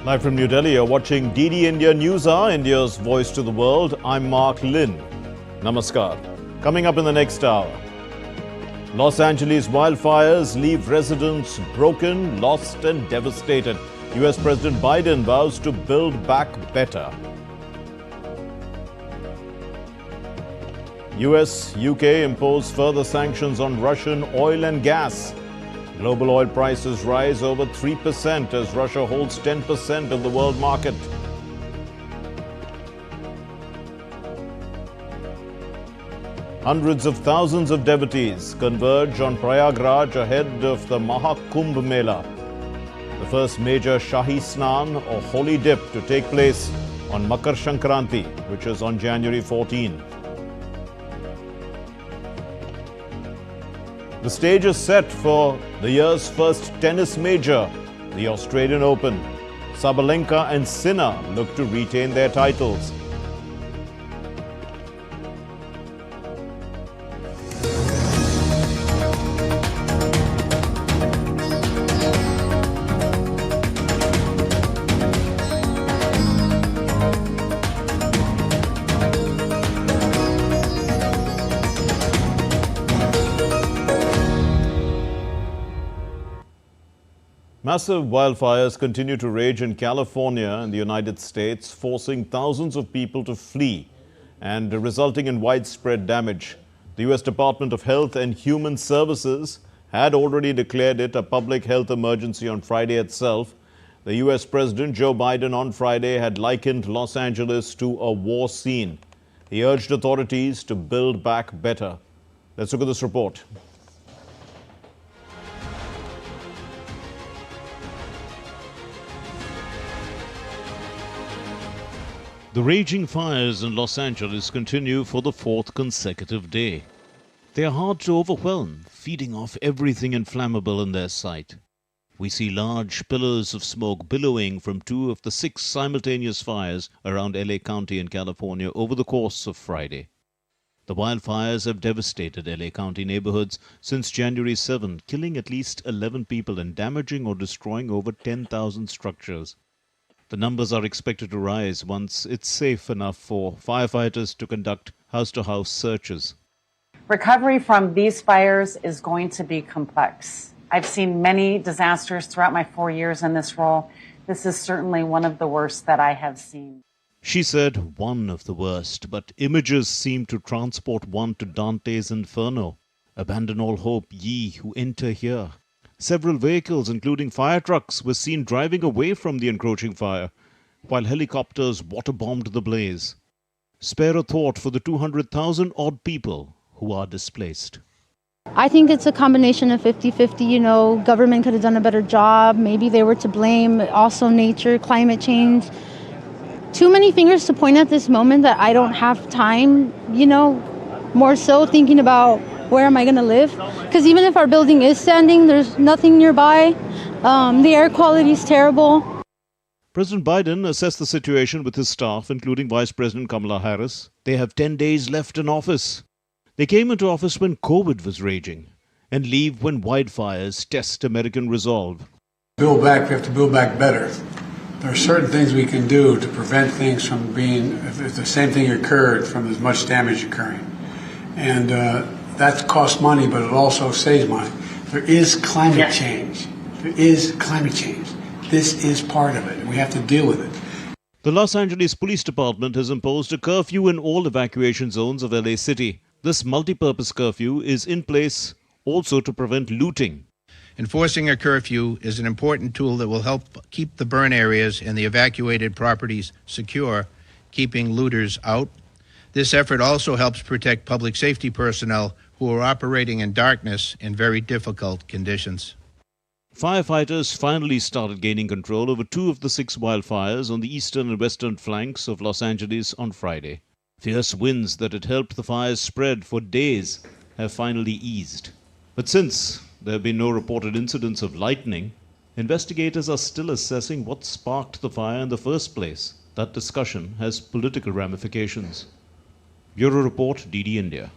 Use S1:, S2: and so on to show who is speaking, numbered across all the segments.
S1: Live from New Delhi, you're watching DD NewsHour, India's voice to the world. I'm Mark Lynn. Namaskar. Coming up in the next hour, Los Angeles wildfires leave residents broken, lost and devastated. US President Biden vows to build back better. US, UK impose further sanctions on Russian oil and gas. Global oil prices rise over 3% as Russia holds 10% of the world market. Hundreds of thousands of devotees converge on Prayagraj ahead of the MahaKumbh Mela, the first major Shahi Snan or holy dip to take place on Makar Sankranti, which is on January 14. The stage is set for the year's first tennis major, the Australian Open. Sabalenka and Sinner look to retain their titles. Massive wildfires continue to rage in California and the United States, forcing thousands of people to flee and resulting in widespread damage. The U.S. Department of Health and Human Services had already declared it a public health emergency on Friday itself. The U.S. President Joe Biden on Friday had likened Los Angeles to a war scene. He urged authorities to build back better. Let's look at this report. The raging fires in Los Angeles continue for the fourth consecutive day. They are hard to overwhelm, feeding off everything inflammable in their sight. We see large pillars of smoke billowing from two of the 6 simultaneous fires around LA County in California over the course of Friday. The wildfires have devastated LA County neighborhoods since January 7, killing at least 11 people and damaging or destroying over 10,000 structures. The numbers are expected to rise once it's safe enough for firefighters to conduct house-to-house searches.
S2: Recovery from these fires is going to be complex. I've seen many disasters throughout my 4 years in this role. This is certainly one of the worst that I have seen.
S1: She said one of the worst, but images seem to transport one to Dante's Inferno. Abandon all hope, ye who enter here. Several vehicles, including fire trucks, were seen driving away from the encroaching fire, while helicopters waterbombed the blaze. Spare a thought for the 200,000 odd people who are displaced.
S3: I think it's a combination of 50-50, government could have done a better job. Maybe they were to blame. Also nature, climate change. Too many fingers to point at this moment that I don't have time, more so thinking about where am I going to live? Because even if our building is standing, there's nothing nearby. The air quality is terrible.
S1: President Biden assessed the situation with his staff, including Vice President Kamala Harris. They have 10 days left in office. They came into office when COVID was raging and leave when wildfires test American resolve.
S4: Build back, we have to build back better. There are certain things we can do to prevent things from being, if the same thing occurred, from as much damage occurring. And that costs money, but it also saves money. There is climate change. There is climate change. This is part of it, and we have to deal with it.
S1: The Los Angeles Police Department has imposed a curfew in all evacuation zones of LA City. This multi-purpose curfew is in place also to prevent looting.
S5: Enforcing a curfew is an important tool that will help keep the burn areas and the evacuated properties secure, keeping looters out. This effort also helps protect public safety personnel who are operating in darkness in very difficult conditions.
S1: Firefighters finally started gaining control over 2 of the 6 wildfires on the eastern and western flanks of Los Angeles on Friday. Fierce winds that had helped the fires spread for days have finally eased. But since there have been no reported incidents of lightning, investigators are still assessing what sparked the fire in the first place. That discussion has political ramifications. Bureau Report, DD India.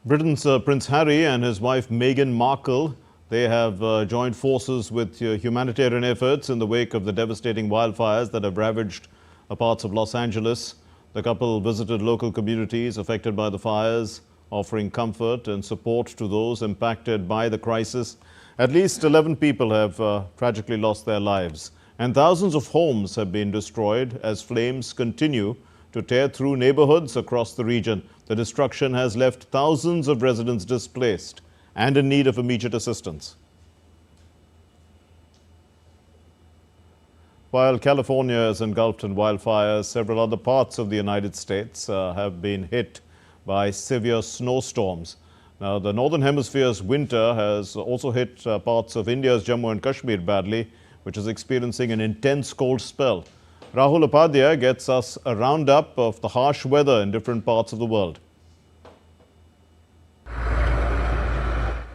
S1: Britain's Prince Harry and his wife Meghan Markle, They have joined forces with humanitarian efforts in the wake of the devastating wildfires that have ravaged parts of Los Angeles. The couple visited local communities affected by the fires, offering comfort and support to those impacted by the crisis. At least 11 people have tragically lost their lives, and thousands of homes have been destroyed as flames continue to tear through neighborhoods across the region. The destruction has left thousands of residents displaced and in need of immediate assistance. While California is engulfed in wildfires, several other parts of the United States have been hit by severe snowstorms. Now, the Northern Hemisphere's winter has also hit parts of India's Jammu and Kashmir badly, which is experiencing an intense cold spell. Rahul Upadhyay gets us a roundup of the harsh weather in different parts of the world.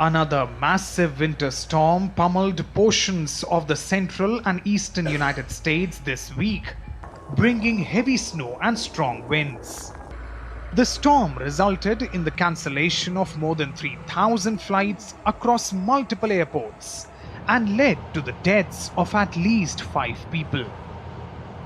S6: Another massive winter storm pummeled portions of the central and eastern United States this week, bringing heavy snow and strong winds. The storm resulted in the cancellation of more than 3,000 flights across multiple airports and led to the deaths of at least 5 people.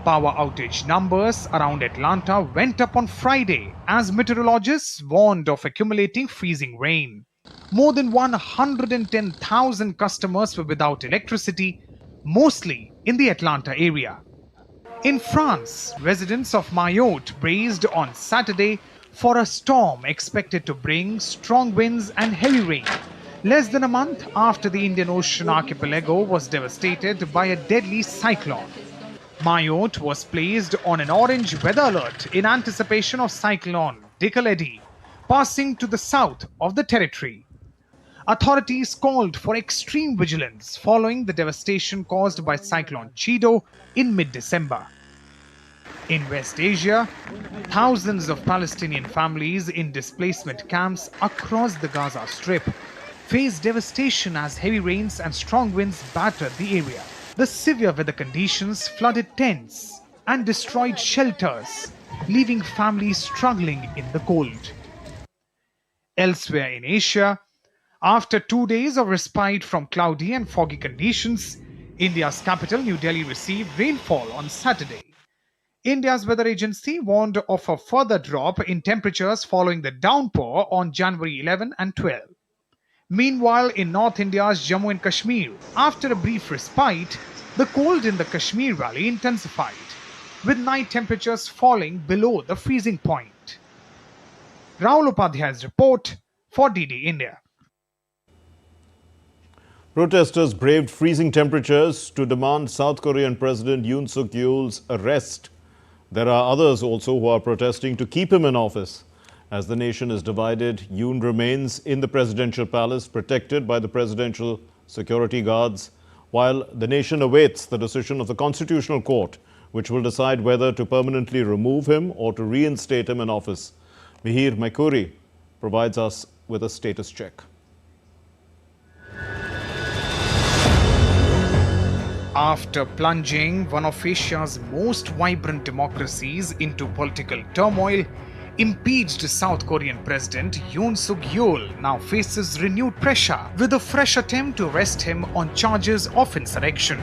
S6: Power outage numbers around Atlanta went up on Friday as meteorologists warned of accumulating freezing rain. More than 110,000 customers were without electricity, mostly in the Atlanta area. In France, residents of Mayotte braced on Saturday for a storm expected to bring strong winds and heavy rain, less than a month after the Indian Ocean archipelago was devastated by a deadly cyclone. Mayotte was placed on an orange weather alert in anticipation of cyclone Dikeledi passing to the south of the territory. Authorities called for extreme vigilance following the devastation caused by Cyclone Chido in mid-December. In West Asia, thousands of Palestinian families in displacement camps across the Gaza Strip face devastation as heavy rains and strong winds battered the area. The severe weather conditions flooded tents and destroyed shelters, leaving families struggling in the cold. Elsewhere in Asia, after 2 days of respite from cloudy and foggy conditions, India's capital New Delhi received rainfall on Saturday. India's weather agency warned of a further drop in temperatures following the downpour on January 11 and 12. Meanwhile, in North India's Jammu and Kashmir, after a brief respite, the cold in the Kashmir Valley intensified, with night temperatures falling below the freezing point. Rahul Upadhyay's report for DD India.
S1: Protesters braved freezing temperatures to demand South Korean President Yoon Suk Yeol's arrest. There are others also who are protesting to keep him in office. As the nation is divided, Yoon remains in the presidential palace, protected by the presidential security guards, while the nation awaits the decision of the Constitutional Court, which will decide whether to permanently remove him or to reinstate him in office. Mihir Maikuri provides us with a status check.
S6: After plunging one of Asia's most vibrant democracies into political turmoil, impeached South Korean President Yoon Suk Yeol now faces renewed pressure with a fresh attempt to arrest him on charges of insurrection.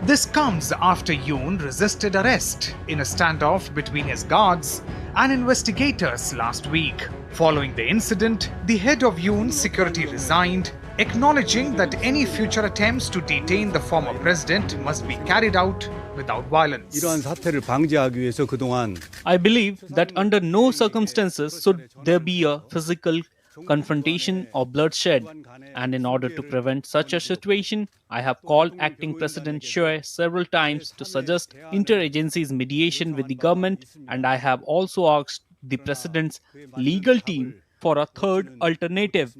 S6: This comes after Yoon resisted arrest in a standoff between his guards and investigators last week. Following the incident, the head of Yoon's security resigned, acknowledging that any future attempts to detain the former president must be carried out without violence.
S7: I believe that under no circumstances should there be a physical confrontation or bloodshed, and in order to prevent such a situation, I have called acting President Shah several times to suggest interagencies mediation with the government, and I have also asked the president's legal team for a third alternative.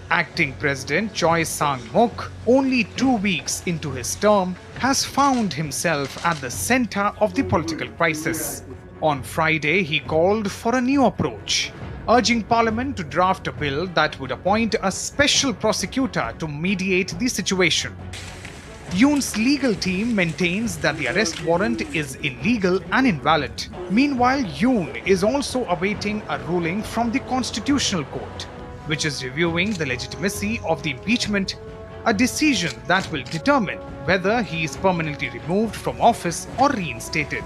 S6: Acting President Choi Sang-mok, only 2 weeks into his term, has found himself at the center of the political crisis. On Friday, he called for a new approach, urging Parliament to draft a bill that would appoint a special prosecutor to mediate the situation. Yoon's legal team maintains that the arrest warrant is illegal and invalid. Meanwhile, Yoon is also awaiting a ruling from the Constitutional Court. which is reviewing the legitimacy of the impeachment, a decision that will determine whether he is permanently removed from office or reinstated.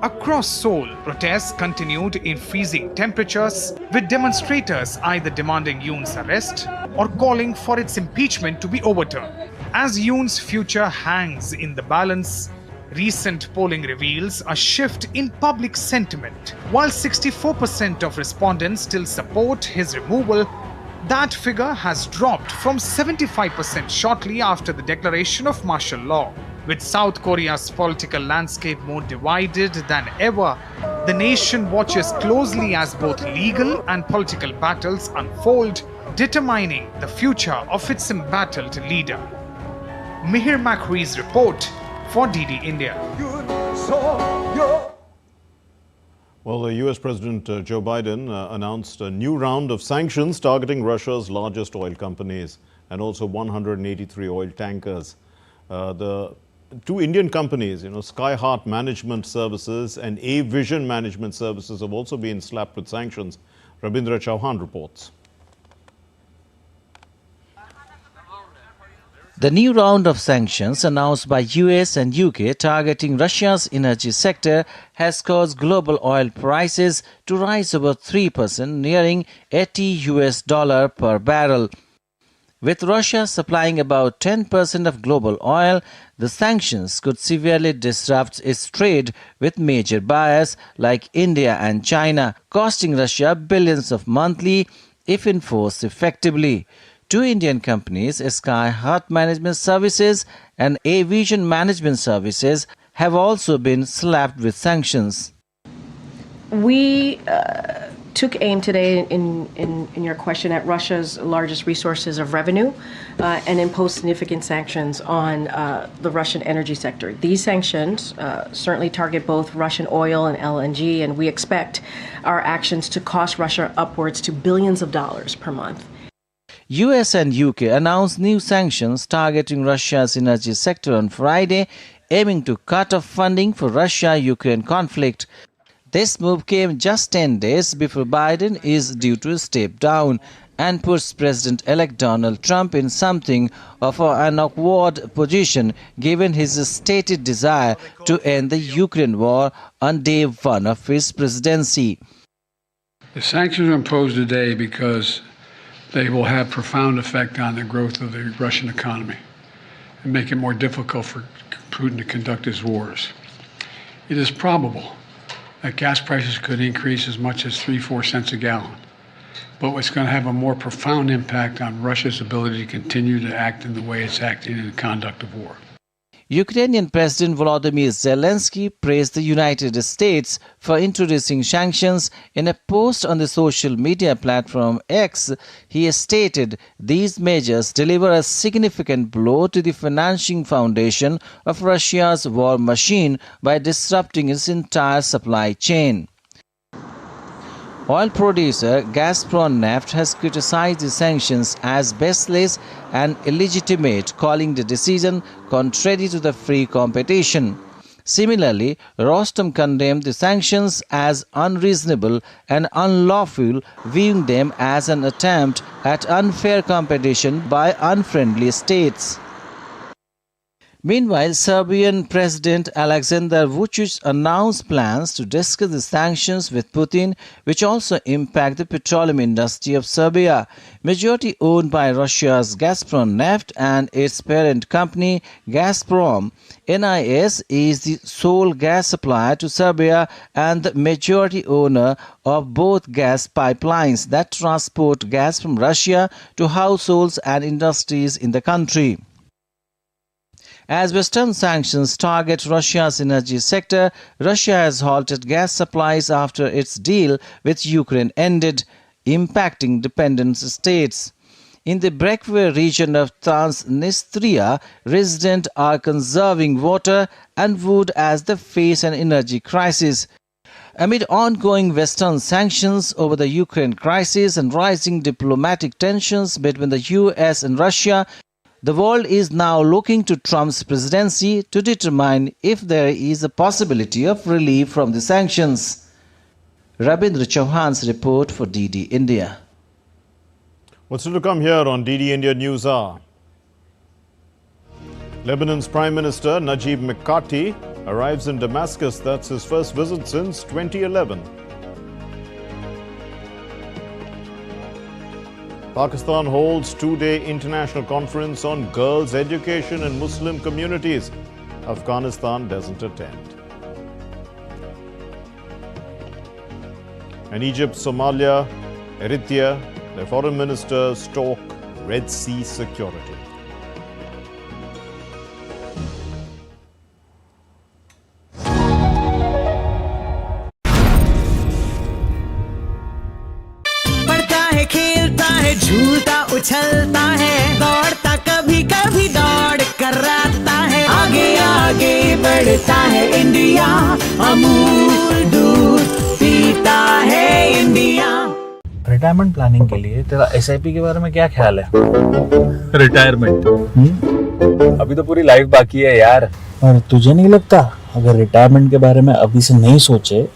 S6: Across Seoul, protests continued in freezing temperatures, with demonstrators either demanding Yoon's arrest or calling for its impeachment to be overturned. As Yoon's future hangs in the balance, recent polling reveals a shift in public sentiment. While 64% of respondents still support his removal, that figure has dropped from 75% shortly after the declaration of martial law. With South Korea's political landscape more divided than ever, the nation watches closely as both legal and political battles unfold, determining the future of its embattled leader. Mihir Makhri's report for DD India.
S1: Well, the U.S. President Joe Biden announced a new round of sanctions targeting Russia's largest oil companies and also 183 oil tankers. The two Indian companies, Sky Heart Management Services and A Vision Management Services, have also been slapped with sanctions. Rabindra Chauhan reports.
S8: The new round of sanctions announced by US and UK targeting Russia's energy sector has caused global oil prices to rise over 3%, nearing $80 per barrel. With Russia supplying about 10% of global oil, the sanctions could severely disrupt its trade with major buyers like India and China, costing Russia billions of monthly if enforced effectively. Two Indian companies, Sky Heart Management Services and A Vision Management Services, have also been slapped with sanctions.
S9: We took aim today in your question at Russia's largest resources of revenue and imposed significant sanctions on the Russian energy sector. These sanctions certainly target both Russian oil and LNG, and we expect our actions to cost Russia upwards to billions of dollars per month.
S8: US and UK announced new sanctions targeting Russia's energy sector on Friday, aiming to cut off funding for Russia-Ukraine conflict. This move came just 10 days before Biden is due to step down and puts President-elect Donald Trump in something of an awkward position given his stated desire to end the Ukraine war on day one of his presidency.
S4: The sanctions are imposed today because they will have profound effect on the growth of the Russian economy and make it more difficult for Putin to conduct his wars. It is probable that gas prices could increase as much as 3-4 cents a gallon, but it's going to have a more profound impact on Russia's ability to continue to act in the way it's acting in the conduct of war.
S8: Ukrainian President Volodymyr Zelensky praised the United States for introducing sanctions. In a post on the social media platform X, he stated these measures deliver a significant blow to the financing foundation of Russia's war machine by disrupting its entire supply chain. Oil producer Gazprom Neft has criticized the sanctions as baseless and illegitimate, calling the decision contrary to the free competition. Similarly, Rostom condemned the sanctions as unreasonable and unlawful, viewing them as an attempt at unfair competition by unfriendly states. Meanwhile, Serbian President Aleksandar Vučić announced plans to discuss the sanctions with Putin, which also impact the petroleum industry of Serbia. Majority owned by Russia's Gazprom Neft and its parent company Gazprom, NIS is the sole gas supplier to Serbia and the majority owner of both gas pipelines that transport gas from Russia to households and industries in the country. As Western sanctions target Russia's energy sector, Russia has halted gas supplies after its deal with Ukraine ended, impacting dependent states. In the Breakaway region of Transnistria, residents are conserving water and wood as they face an energy crisis. Amid ongoing Western sanctions over the Ukraine crisis and rising diplomatic tensions between the US and Russia, the world is now looking to Trump's presidency to determine if there is a possibility of relief from the sanctions. Rabindra Chauhan's report for DD India.
S1: What's still to come here on DD India NewsHour? Lebanon's Prime Minister Najib Mikati arrives in Damascus. That's his first visit since 2011. Pakistan holds two-day international conference on girls' education in Muslim communities. Afghanistan doesn't attend. And Egypt, Somalia, Eritrea, their foreign ministers talk Red Sea security.
S10: झूलता उछलता है दौड़ता कभी कभी दौड़ कराता है आगे आगे बढ़ता है इंडिया अमूल दूध पीता है इंडिया।
S11: रिटायरमेंट प्लानिंग के लिए तेरा एसआईपी के बारे में क्या ख्याल है?
S12: रिटायरमेंट अभी तो पूरी लाइफ बाकी है यार।
S11: और तुझे नहीं लगता अगर रिटायरमेंट के बारे में अभी से नहीं सोचे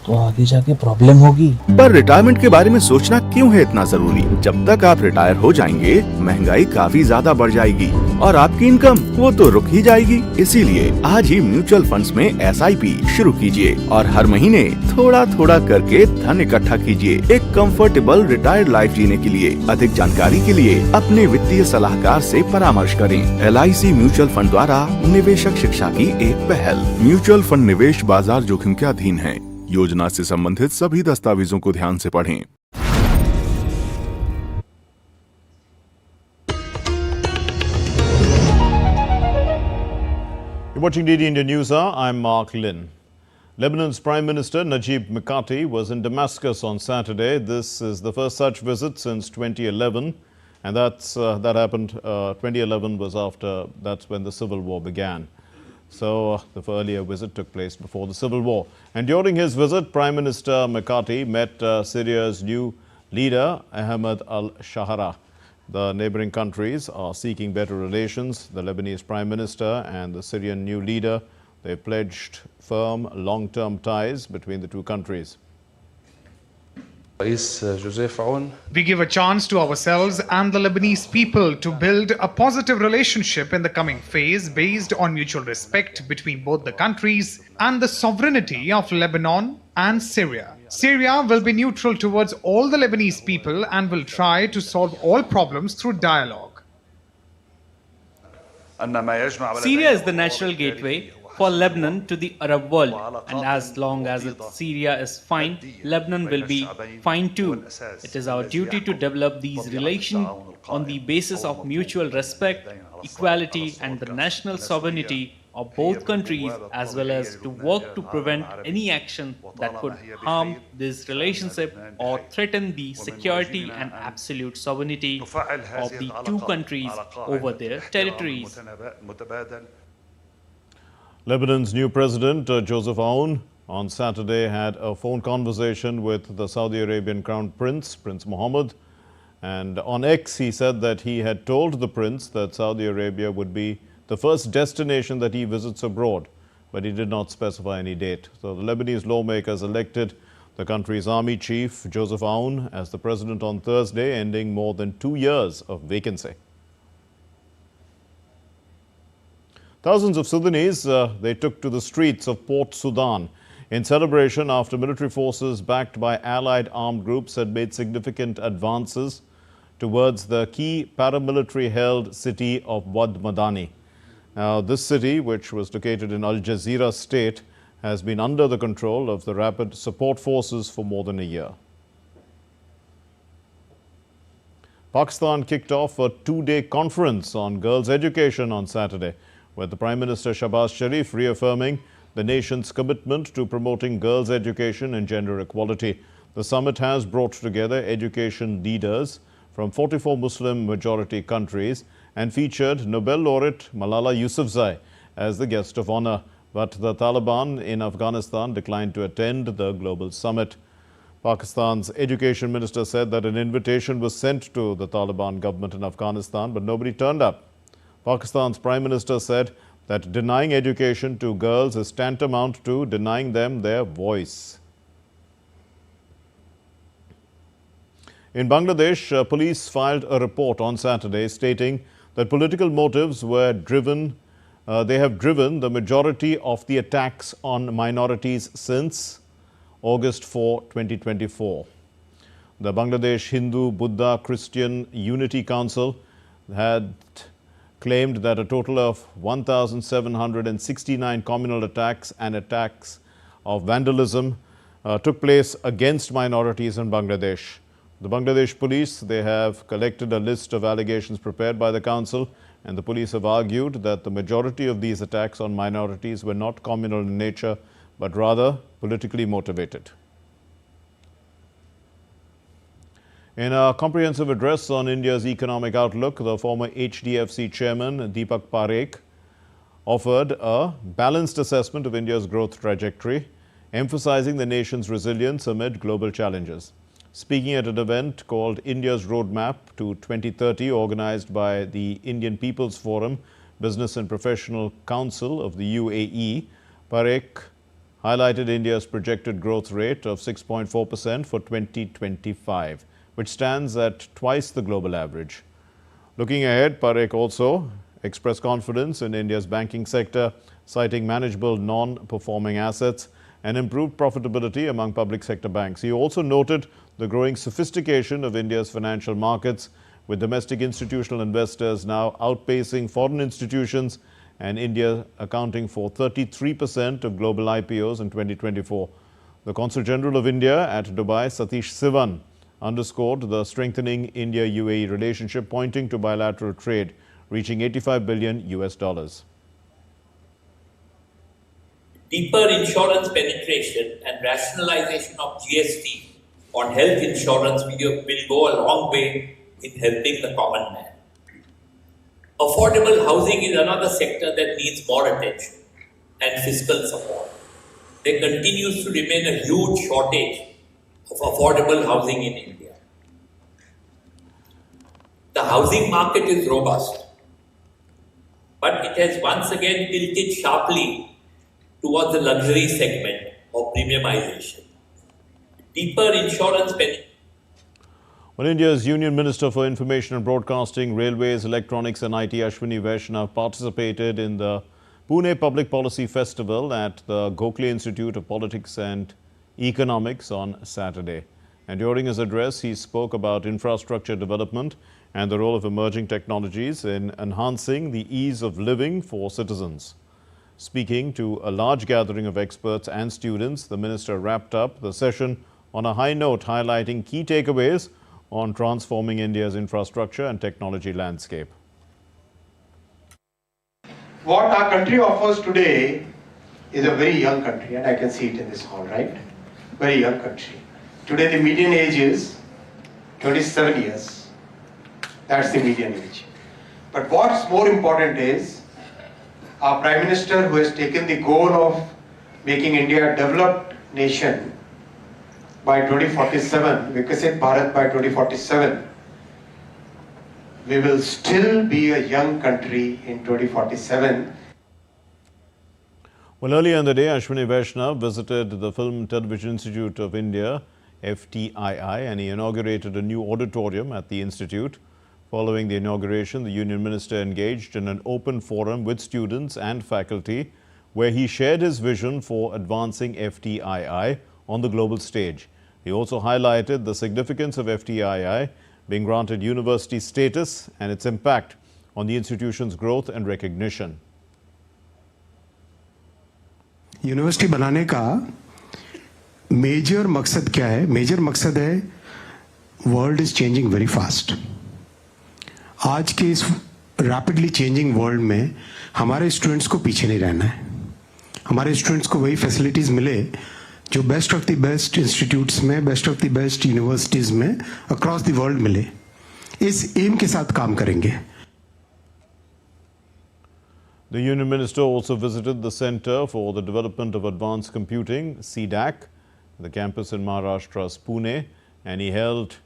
S11: तो आगे जाके प्रॉब्लम होगी?
S13: पर रिटायरमेंट के बारे में सोचना क्यों है इतना जरूरी? जब तक आप रिटायर हो जाएंगे महंगाई काफी ज्यादा बढ़ जाएगी और आपकी इनकम वो तो रुक ही जाएगी। इसीलिए आज ही म्यूचुअल फंड्स में एसआईपी शुरू कीजिए और हर महीने थोड़ा थोड़ा करके धन इकट्ठा कीजिए एक कंफर्टेबल रिटायर्ड लाइफ जीने के लिए। अधिक जानकारी के लिए अपने वित्तीय सलाहकार से परामर्श करें। LIC म्यूचुअल फंड द्वारा निवेशक शिक्षा की एक पहल। म्यूचुअल फंड निवेश बाजार जोखिम के अधीन है। योजना से संबंधित सभी दस्तावेजों को ध्यान से पढ़ें।
S1: You're watching DD India NewsHour. I'm Mark Lin. Lebanon's Prime Minister Najib Mikati was in Damascus on Saturday. This is the first such visit since 2011, and that happened. 2011 was that's when the civil war began. So the earlier visit took place before the civil war. And during his visit, Prime Minister Mikati met Syria's new leader, Ahmed al-Shahara. The neighboring countries are seeking better relations. The Lebanese Prime Minister and the Syrian new leader, they pledged firm long-term ties between the two countries.
S6: We give a chance to ourselves and the Lebanese people to build a positive relationship in the coming phase based on mutual respect between both the countries and the sovereignty of Lebanon and Syria. Syria will be neutral towards all the Lebanese people and will try to solve all problems through dialogue.
S7: Syria is the natural gateway for Lebanon to the Arab world, and as long as Syria is fine, Lebanon will be fine too. It is our duty to develop these relations on the basis of mutual respect, equality and the national sovereignty of both countries, as well as to work to prevent any action that could harm this relationship or threaten the security and absolute sovereignty of the two countries over their territories.
S1: Lebanon's new president, Joseph Aoun, on Saturday had a phone conversation with the Saudi Arabian Crown Prince, Prince Mohammed. And on X, he said that he had told the prince that Saudi Arabia would be the first destination that he visits abroad, but he did not specify any date. So the Lebanese lawmakers elected the country's army chief, Joseph Aoun, as the president on Thursday, ending more than 2 years of vacancy. Thousands of Sudanese, they took to the streets of Port Sudan in celebration after military forces backed by allied armed groups had made significant advances towards the key paramilitary-held city of Wad Madani. Now, this city, which was located in Al Jazeera state, has been under the control of the Rapid Support Forces for more than a year. Pakistan kicked off a two-day conference on girls' education on Saturday, with the Prime Minister Shahbaz Sharif reaffirming the nation's commitment to promoting girls' education and gender equality. The summit has brought together education leaders from 44 Muslim-majority countries and featured Nobel laureate Malala Yousafzai as the guest of honor. But the Taliban in Afghanistan declined to attend the global summit. Pakistan's education minister said that an invitation was sent to the Taliban government in Afghanistan, but nobody turned up. Pakistan's Prime Minister said that denying education to girls is tantamount to denying them their voice. In Bangladesh, police filed a report on Saturday stating that political motives were driven, they have driven the majority of the attacks on minorities since August 4, 2024. The Bangladesh Hindu, Buddha, Christian Unity Council had claimed that a total of 1,769 communal attacks and attacks of vandalism took place against minorities in Bangladesh. The Bangladesh police, they have collected a list of allegations prepared by the council, and the police have argued that the majority of these attacks on minorities were not communal in nature, but rather politically motivated. In a comprehensive address on India's economic outlook, the former HDFC chairman Deepak Parekh offered a balanced assessment of India's growth trajectory, emphasizing the nation's resilience amid global challenges. Speaking at an event called India's Roadmap to 2030, organized by the Indian People's Forum, Business and Professional Council of the UAE, Parekh highlighted India's projected growth rate of 6.4% for 2025. Which stands at twice the global average. Looking ahead, Parekh also expressed confidence in India's banking sector, citing manageable non-performing assets and improved profitability among public sector banks. He also noted the growing sophistication of India's financial markets, with domestic institutional investors now outpacing foreign institutions and India accounting for 33% of global IPOs in 2024. The Consul General of India at Dubai, Satish Sivan, underscored the strengthening India-UAE relationship, pointing to bilateral trade reaching $85 billion.
S14: Deeper insurance penetration and rationalization of GST on health insurance will go a long way in helping the common man. Affordable housing is another sector that needs more attention and fiscal support. There continues to remain a huge shortage of affordable housing in India. The housing market is robust, but it has once again tilted sharply towards the luxury segment of premiumization. Deeper insurance penetration.
S1: Well, India's Union Minister for Information and Broadcasting, Railways, Electronics and IT, Ashwini Vaishnav, participated in the Pune Public Policy Festival at the Gokhale Institute of Politics and Economics on Saturday. And during his address, he spoke about infrastructure development and the role of emerging technologies in enhancing the ease of living for citizens. Speaking to a large gathering of experts and students, the minister wrapped up the session on a high note, highlighting key takeaways on transforming India's infrastructure and technology landscape.
S15: What our country offers today is a very young country, and I can see it in this hall, right? Very young country. Today the median age is 27 years. That's the median age. But what's more important is our Prime Minister, who has taken the goal of making India a developed nation by 2047, Vixit Bharat by 2047, we will still be a young country in 2047.
S1: Well, earlier in the day, Ashwini Vaishnav visited the Film Television Institute of India, FTII, and he inaugurated a new auditorium at the institute. Following the inauguration, the Union Minister engaged in an open forum with students and faculty, where he shared his vision for advancing FTII on the global stage. He also highlighted the significance of FTII being granted university status and its impact on the institution's growth and recognition.
S16: University बनाने का major मकसद क्या है? Major मकसद है world is changing very fast. आज के इस रैपिडली चेंजिंग वर्ल्ड में हमारे स्टूडेंट्स को पीछे नहीं रहना है. हमारे स्टूडेंट्स को वही फैसिलिटीज मिले जो best of the best institutes में, best of the best universities में अक्रॉस द वर्ल्ड मिले. इस एम के साथ काम करेंगे.
S1: The Union Minister also visited the Centre for the Development of Advanced Computing, CDAC, the campus in Maharashtra's Pune, and he held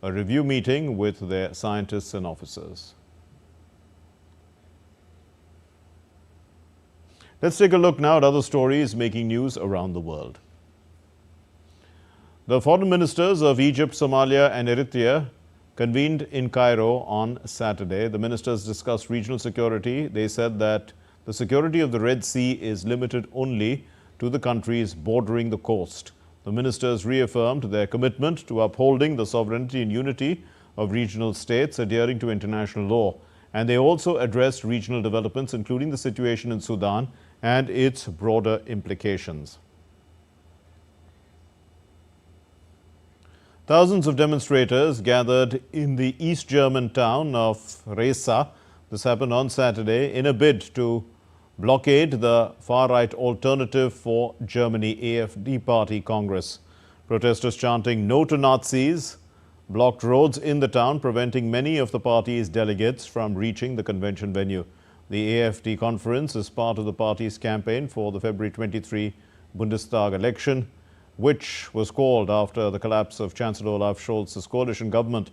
S1: a review meeting with their scientists and officers. Let's take a look now at other stories making news around the world. The foreign ministers of Egypt, Somalia and Eritrea convened in Cairo on Saturday. The ministers discussed regional security. They said that the security of the Red Sea is limited only to the countries bordering the coast. The ministers reaffirmed their commitment to upholding the sovereignty and unity of regional states, adhering to international law. And they also addressed regional developments, including the situation in Sudan and its broader implications. Thousands of demonstrators gathered in the East German town of Resa. This happened on Saturday in a bid to blockade the far-right Alternative for Germany AfD party Congress. Protesters chanting "No to Nazis" blocked roads in the town, preventing many of the party's delegates from reaching the convention venue. The AfD conference is part of the party's campaign for the February 23 Bundestag election, which was called after the collapse of Chancellor Olaf Scholz's coalition government.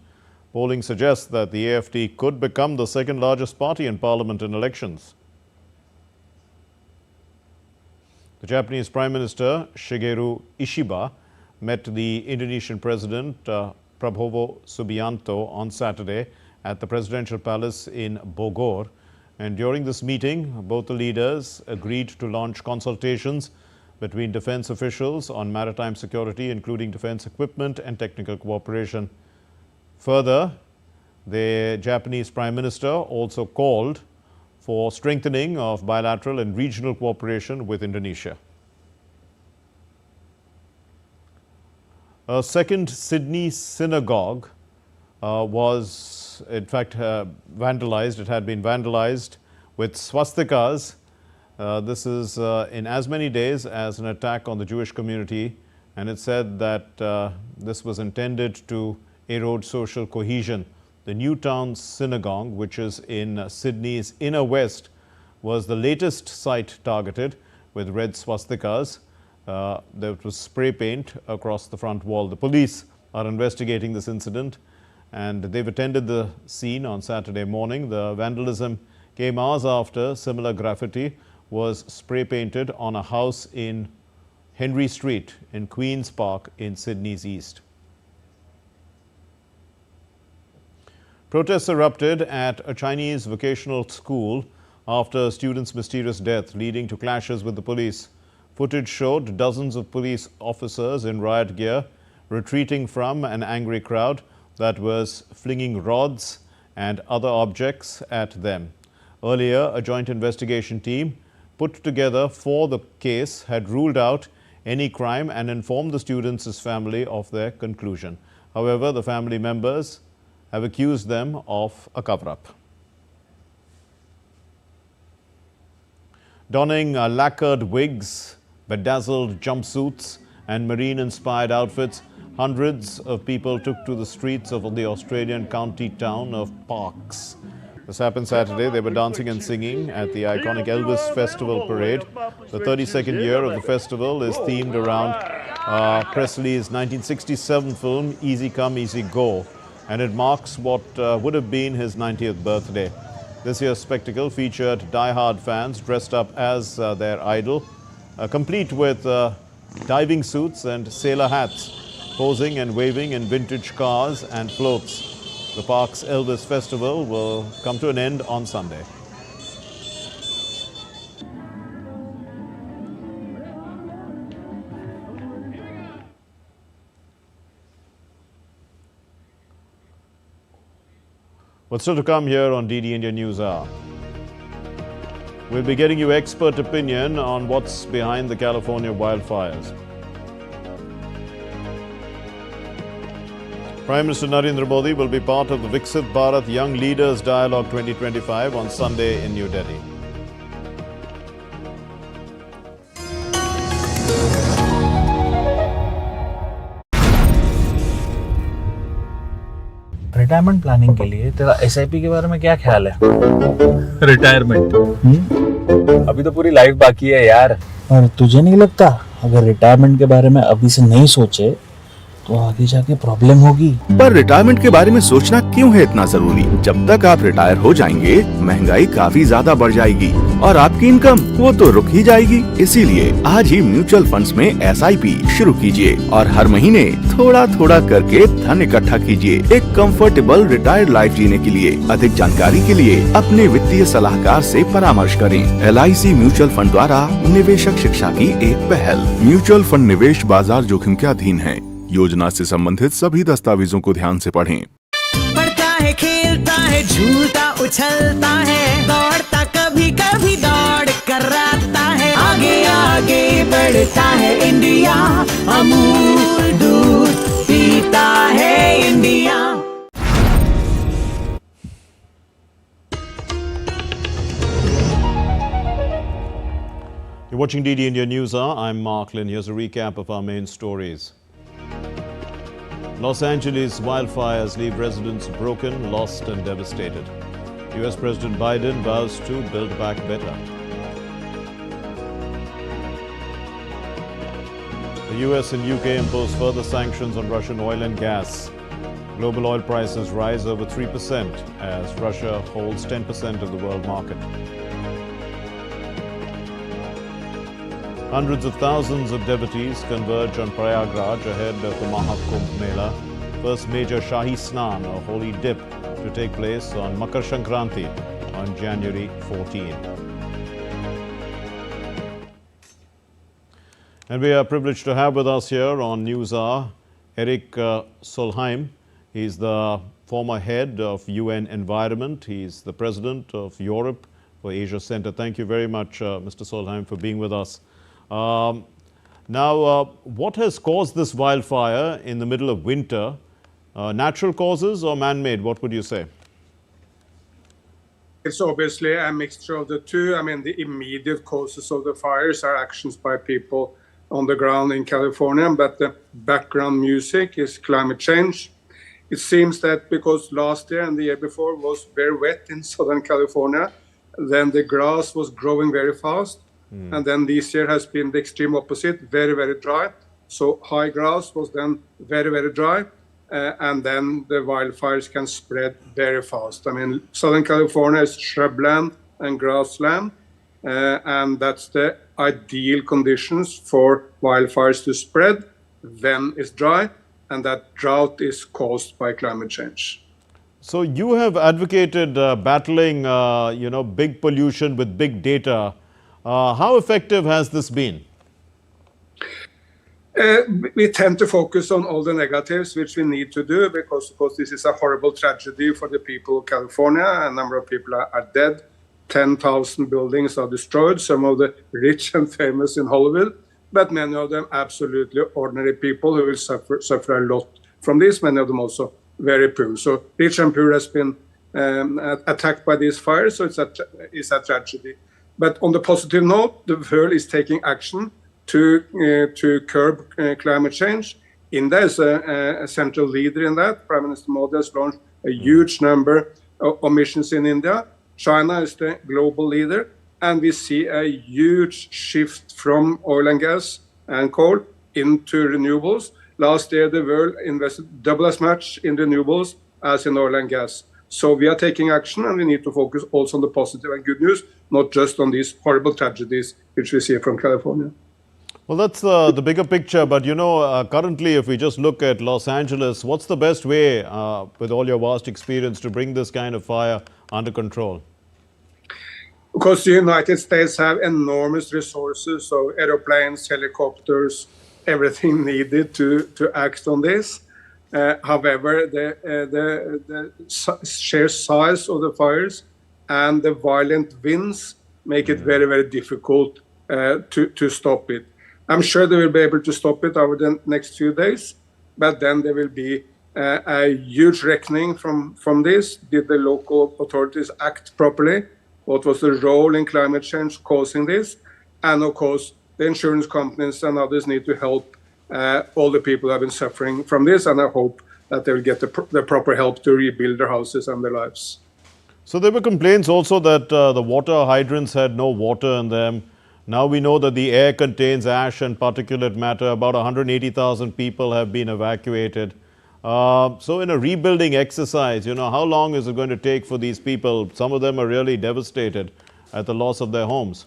S1: Polling suggests that the AfD could become the second largest party in parliament in elections. The Japanese Prime Minister Shigeru Ishiba met the Indonesian President Prabowo Subianto on Saturday at the Presidential Palace in Bogor. And during this meeting, both the leaders agreed to launch consultations between defense officials on maritime security, including defense equipment and technical cooperation. Further, the Japanese Prime Minister also called for strengthening of bilateral and regional cooperation with Indonesia. A second Sydney synagogue was in fact vandalized. It had been vandalized with swastikas. This is in as many days as an attack on the Jewish community, and it said that this was intended to erode social cohesion. The Newtown Synagogue, which is in Sydney's inner west, was the latest site targeted with red swastikas. There was spray paint across the front wall. The police are investigating this incident, and they've attended the scene on Saturday morning. The vandalism came hours after similar graffiti was spray painted on a house in Henry Street in Queen's Park in Sydney's east. Protests erupted at a Chinese vocational school after a student's mysterious death, leading to clashes with the police. Footage showed dozens of police officers in riot gear retreating from an angry crowd that was flinging rods and other objects at them. Earlier, a joint investigation team put together for the case had ruled out any crime and informed the students' family of their conclusion. However, the family members have accused them of a cover-up. Donning lacquered wigs, bedazzled jumpsuits and marine-inspired outfits, hundreds of people took to the streets of the Australian county town of Parkes. This happened Saturday. They were dancing and singing at the iconic Elvis Festival Parade. The 32nd year of the festival is themed around Presley's 1967 film Easy Come, Easy Go, and it marks what would have been his 90th birthday. This year's spectacle featured die-hard fans dressed up as their idol, complete with diving suits and sailor hats, posing and waving in vintage cars and floats. The Parkes Elvis Festival will come to an end on Sunday. What's still to come here on DD India NewsHour? We'll be getting you expert opinion on what's behind the California wildfires. Prime Minister Narendra Modi will be part of the Vixit Bharat Young Leaders Dialogue 2025 on Sunday in New Delhi.
S11: Retirement planning के लिए तेरा SIP के बारे में क्या ख्याल है?
S12: Retirement अभी तो पूरी लाइफ बाकी है यार।
S11: और तुझे नहीं लगता अगर रिटायरमेंट के बारे में अभी से नहीं सोचे तो आगे जाके प्रॉब्लम होगी।
S13: पर रिटायरमेंट के बारे में सोचना क्यों है इतना जरूरी? जब तक आप रिटायर हो जाएंगे महंगाई काफी ज्यादा बढ़ जाएगी और आपकी इनकम वो तो रुक ही जाएगी। इसीलिए आज ही म्यूचुअल फंड्स में SIP शुरू कीजिए और हर महीने थोड़ा थोड़ा करके धन इकट्ठा कीजिए एक कंफर्टेबल रिटायर्ड लाइफ जीने के लिए। अधिक जानकारी के लिए अपने वित्तीय सलाहकार से परामर्श करें। LIC म्यूचुअल फंड द्वारा निवेशक शिक्षा की एक पहल। म्यूचुअल फंड निवेश बाजार जोखिम के अधीन है। योजना से संबंधित सभी दस्तावेजों को ध्यान से पढ़ें।
S10: पढ़ता है, खेलता है, झूलता उछलता है, दौड़ता कभी कभी दौड़ कराता है, आगे आगे बढ़ता है इंडिया, अमूल दूध पीता है India.
S1: You're watching DD India NewsHour. I'm Mark Lynn. Here's a recap of our main stories. Los Angeles wildfires leave residents broken, lost and devastated. US President Biden vows to build back better. The US and UK impose further sanctions on Russian oil and gas. Global oil prices rise over 3% as Russia holds 10% of the world market. Hundreds of thousands of devotees converge on Prayagraj ahead of the MahaKumbh Mela, first major Shahi Snan, a holy dip, to take place on Makar Sankranti on January 14. And we are privileged to have with us here on NewsHour Eric Solheim. He's the former head of UN Environment. He's the president of Europe for Asia Center. Thank you very much, Mr. Solheim, for being with us. Now, what has caused this wildfire in the middle of winter? Natural causes or man-made? What would you say?
S17: It's obviously a mixture of the two. I mean, the immediate causes of the fires are actions by people on the ground in California, but the background music is climate change. It seems that because last year and the year before was very wet in Southern California, then the grass was growing very fast. And then this year has been the extreme opposite, very, very dry. So high grass was then very, very dry. And then the wildfires can spread very fast. I mean, Southern California is shrubland and grassland. And that's the ideal conditions for wildfires to spread when it's dry. And that drought is caused by climate change.
S1: So you have advocated battling, big pollution with big data. How effective has this been?
S17: We tend to focus on all the negatives, which we need to do, because of course this is a horrible tragedy for the people of California. A number of people are dead. 10,000 buildings are destroyed, some of the rich and famous in Hollywood, but many of them absolutely ordinary people who will suffer a lot from this, many of them also very poor. So rich and poor has been attacked by these fires, so it's a tragedy. But on the positive note, the world is taking action to curb climate change. India is a central leader in that. Prime Minister Modi has launched a huge number of missions in India. China is the global leader, and we see a huge shift from oil and gas and coal into renewables. Last year, the world invested double as much in renewables as in oil and gas. So we are taking action, and we need to focus also on the positive and good news, not just on these horrible tragedies which we see from California.
S1: Well, that's the bigger picture. But, currently, if we just look at Los Angeles, what's the best way, with all your vast experience, to bring this kind of fire under control?
S17: Because the United States have enormous resources, so aeroplanes, helicopters, everything needed to act on this. However, the sheer size of the fires and the violent winds make it very, very difficult to stop it. I'm sure they will be able to stop it over the next few days, but then there will be a huge reckoning from this. Did the local authorities act properly? What was the role in climate change causing this? And of course, the insurance companies and others need to help all the people who have been suffering from this, and I hope that they will get the proper help to rebuild their houses and their lives.
S1: So there were complaints also that the water hydrants had no water in them. Now we know that the air contains ash and particulate matter. About 180,000 people have been evacuated. So in a rebuilding exercise, how long is it going to take for these people? Some of them are really devastated at the loss of their homes.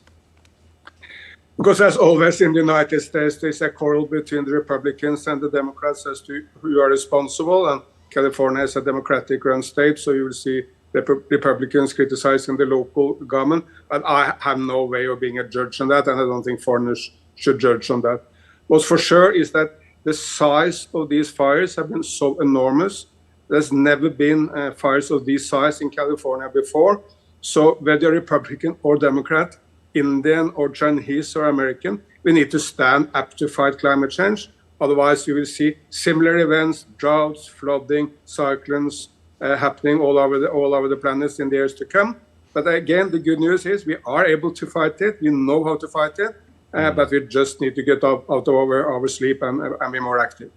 S17: Because as always in the United States, there's a quarrel between the Republicans and the Democrats as to who are responsible. And California is a Democratic-run state, so you will see Republicans criticizing the local government. But I have no way of being a judge on that, and I don't think foreigners should judge on that. What's for sure is that the size of these fires have been so enormous. There's never been fires of this size in California before. So whether Republican or Democrat, Indian or Chinese or American, we need to stand up to fight climate change. Otherwise, you will see similar events, droughts, flooding, cyclones happening all over the planet in the years to come. But again, the good news is we are able to fight it. We know how to fight it. But we just need to get out of our sleep and be more active.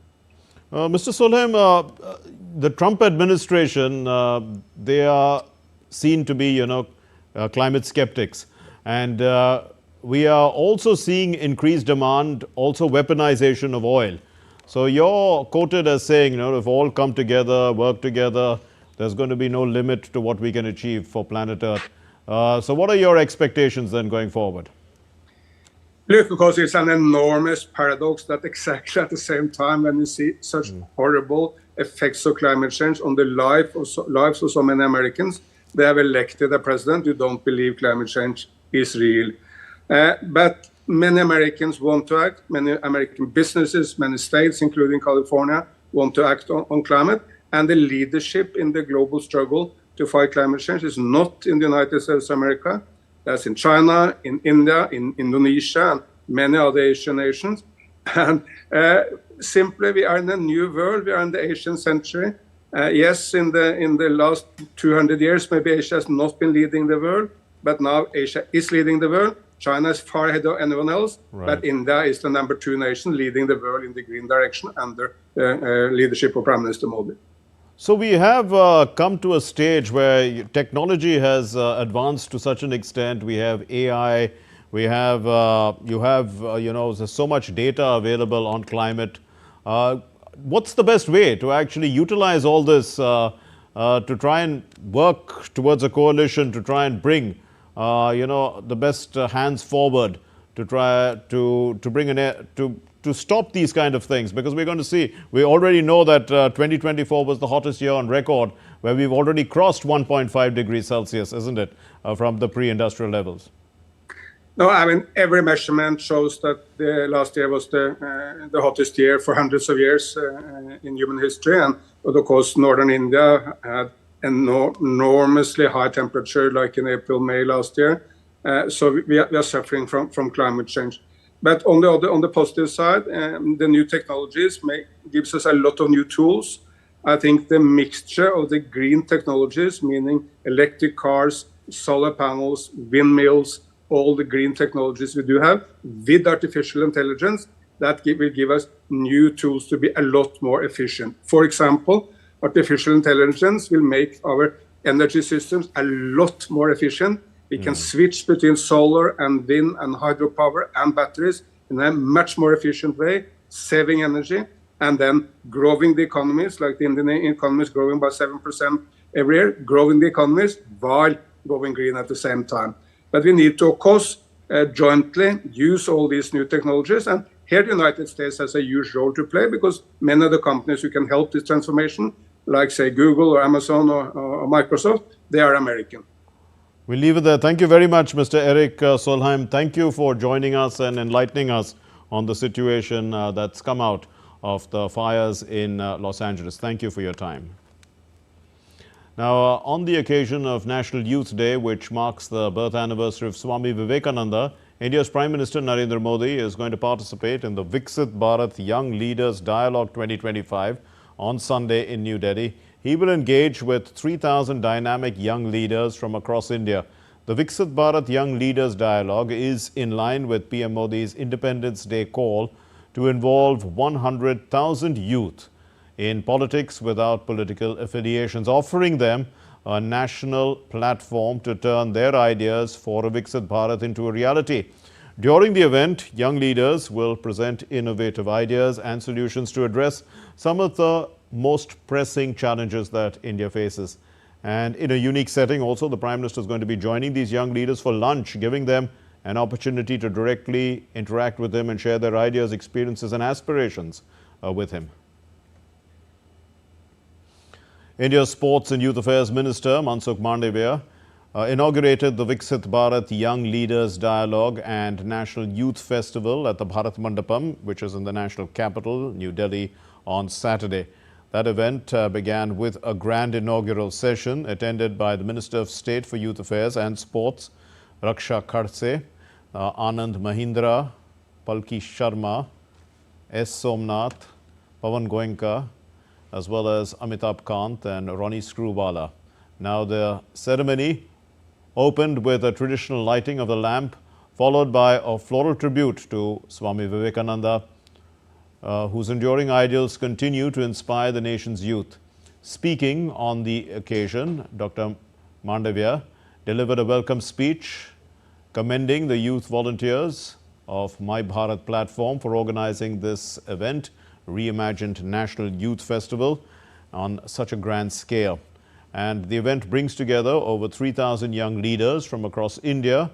S1: Mr. Solheim, the Trump administration, they are seen to be, climate skeptics. And we are also seeing increased demand, also weaponization of oil. So you're quoted as saying, if all come together, work together, there's going to be no limit to what we can achieve for planet Earth. So what are your expectations then going forward?
S17: Look, because it's an enormous paradox that exactly at the same time when you see such horrible effects of climate change on the lives of so many Americans, they have elected a president who don't believe climate change is real. But many Americans want to act, many American businesses, many states, including California, want to act on climate. And the leadership in the global struggle to fight climate change is not in the United States of America. That's in China, in India, in Indonesia, and many other Asian nations. And simply, we are in a new world. We are in the Asian century. Yes, in the last 200 years, maybe Asia has not been leading the world, but now Asia is leading the world. China is far ahead of anyone else, but India is the #2 nation leading the world in the green direction under leadership of Prime Minister Modi.
S1: So we have come to a stage where technology has advanced to such an extent. We have AI, we have, there's so much data available on climate. What's the best way to actually utilize all this to try and work towards a coalition, to try and bring, the best hands forward to try to bring to stop these kind of things? Because we're going to see, we already know that 2024 was the hottest year on record, where we've already crossed 1.5 degrees Celsius, isn't it, from the pre-industrial levels?
S17: No, I mean, every measurement shows that the last year was the hottest year for hundreds of years in human history. And of course, northern India had enormously high temperature, like in April, May last year. So we are suffering from climate change. But on the positive side, the new technologies gives us a lot of new tools. I think the mixture of the green technologies, meaning electric cars, solar panels, windmills, all the green technologies we do have, with artificial intelligence, that will give us new tools to be a lot more efficient. For example, artificial intelligence will make our energy systems a lot more efficient. We can switch between solar and wind and hydropower and batteries in a much more efficient way, saving energy, and then growing the economies, like the Indian economy is growing by 7% every year, growing the economies while going green at the same time. But we need to, of course, jointly use all these new technologies. And here the United States has a huge role to play, because many of the companies who can help this transformation, like, say, Google or Amazon or Microsoft, they are American.
S1: We'll leave it there. Thank you very much, Mr. Eric Solheim. Thank you for joining us and enlightening us on the situation that's come out of the fires in Los Angeles. Thank you for your time. Now, on the occasion of National Youth Day, which marks the birth anniversary of Swami Vivekananda, India's Prime Minister Narendra Modi is going to participate in the Vixit Bharat Young Leaders Dialogue 2025 on Sunday in New Delhi. He will engage with 3,000 dynamic young leaders from across India. The Vixit Bharat Young Leaders Dialogue is in line with PM Modi's Independence Day call to involve 100,000 youth in politics without political affiliations, offering them a national platform to turn their ideas for a Vixit Bharat into a reality. During the event, young leaders will present innovative ideas and solutions to address some of the most pressing challenges that India faces. And in a unique setting also, the Prime Minister is going to be joining these young leaders for lunch, giving them an opportunity to directly interact with him and share their ideas, experiences and aspirations with him. India's Sports and Youth Affairs Minister Mansukh Mandavia inaugurated the Vixit Bharat Young Leaders Dialogue and National Youth Festival at the Bharat Mandapam, which is in the national capital, New Delhi, on Saturday. That event began with a grand inaugural session attended by the Minister of State for Youth Affairs and Sports, Raksha Khadse, Anand Mahindra, Palki Sharma, S. Somnath, Pawan Goenka, as well as Amitabh Kant and Ronnie Screwvala. Now the ceremony opened with a traditional lighting of the lamp, followed by a floral tribute to Swami Vivekananda, whose enduring ideals continue to inspire the nation's youth. Speaking on the occasion, Dr. Mandavia delivered a welcome speech commending the youth volunteers of My Bharat platform for organizing this event, reimagined National Youth Festival, on such a grand scale. And the event brings together over 3,000 young leaders from across India.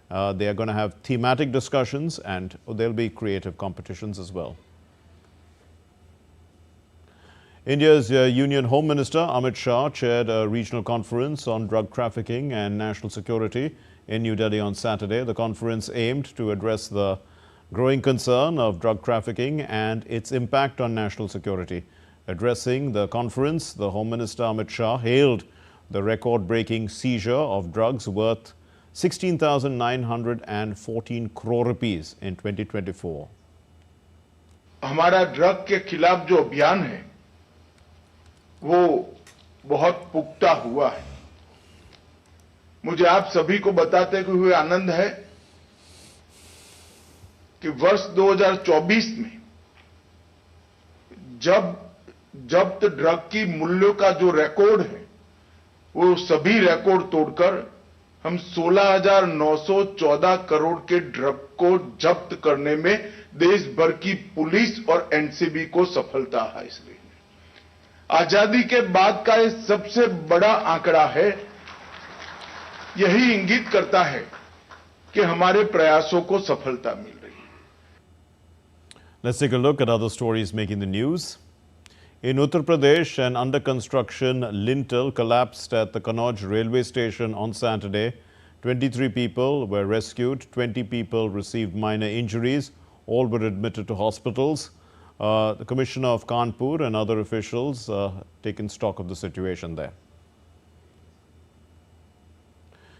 S1: They are going to have thematic discussions and there'll be creative competitions as well. India's Union Home Minister Amit Shah chaired a regional conference on drug trafficking and national security in New Delhi on Saturday. The conference aimed to address the growing concern of drug trafficking and its impact on national security. Addressing the conference, the Home Minister Amit Shah hailed the record-breaking seizure of drugs worth 16,914 crore rupees in 2024.
S18: हमारा drug के खिलाफ जो अभियान है वो बहुत पुख्ता हुआ है। मुझे आप सभी को बताते हुए आनंद है कि वर्ष 2024 में जब्त ड्रग की मूल्यों का जो रिकॉर्ड है वो सभी रिकॉर्ड तोड़कर हम 16,914 करोड़ के ड्रग को जब्त करने में देश भर की पुलिस और एनसीबी को सफलता हासिल हुई। आजादी के बाद का ये सबसे बड़ा आंकड़ा है। यही इंगित करता है कि हमारे प्रयासों को सफलता मिल रही है।
S1: Let's take a look at other stories making the news. In Uttar Pradesh, an under-construction lintel collapsed at the Kannauj railway station on Saturday. 23 people were rescued, 20 people received minor injuries. All were admitted to hospitals. The Commissioner of Kanpur and other officials taken stock of the situation there.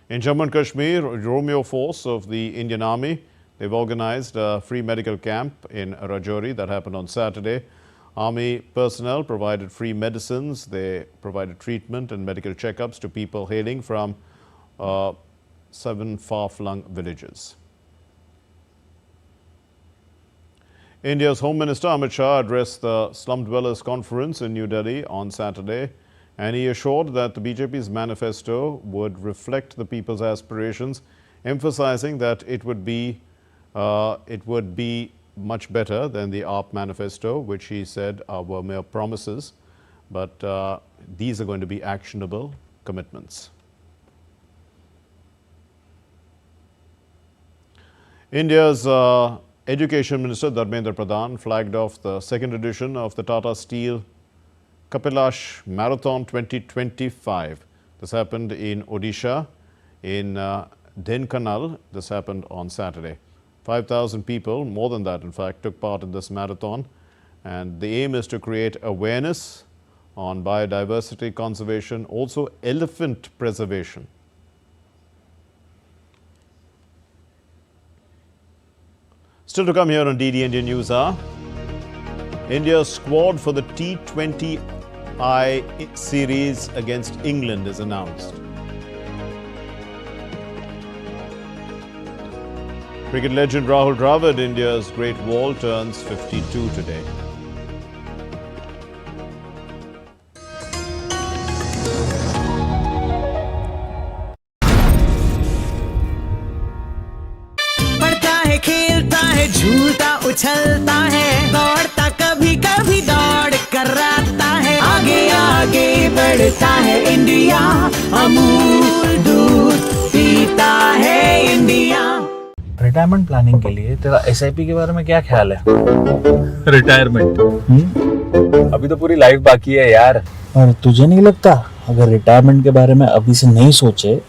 S1: In Jammu and Kashmir, Romeo Force of the Indian Army, they've organized a free medical camp in Rajouri that happened on Saturday. Army personnel provided free medicines. They provided treatment and medical checkups to people hailing from 7 far-flung villages. India's Home Minister Amit Shah addressed the Slum Dwellers Conference in New Delhi on Saturday, and he assured that the BJP's manifesto would reflect the people's aspirations, emphasizing that it would be much better than the AAP manifesto, which he said were mere promises, but these are going to be actionable commitments. India's Education Minister Dharmendra Pradhan flagged off the second edition of the Tata Steel Kapilash Marathon 2025. This happened in Odisha, in Dhenkanal. This happened on Saturday. 5,000 people, more than that in fact, took part in this marathon, and the aim is to create awareness on biodiversity conservation, also elephant preservation. Still to come here on DD Indian NewsHour, India's squad for the T20I series against England is announced. Cricket legend Rahul Dhruv, India's Great Wall, turns 52 today.
S10: पड़ता है बढ़ता है India, Amul दूध पीता है India.
S11: Retirement planning के लिए तेरा एसआईपी के बारे में क्या ख्याल है?
S12: रिटायरमेंट अभी तो पूरी लाइफ बाकी है यार।
S11: और तुझे नहीं लगता अगर रिटायरमेंट के बारे में अभी से नहीं सोचे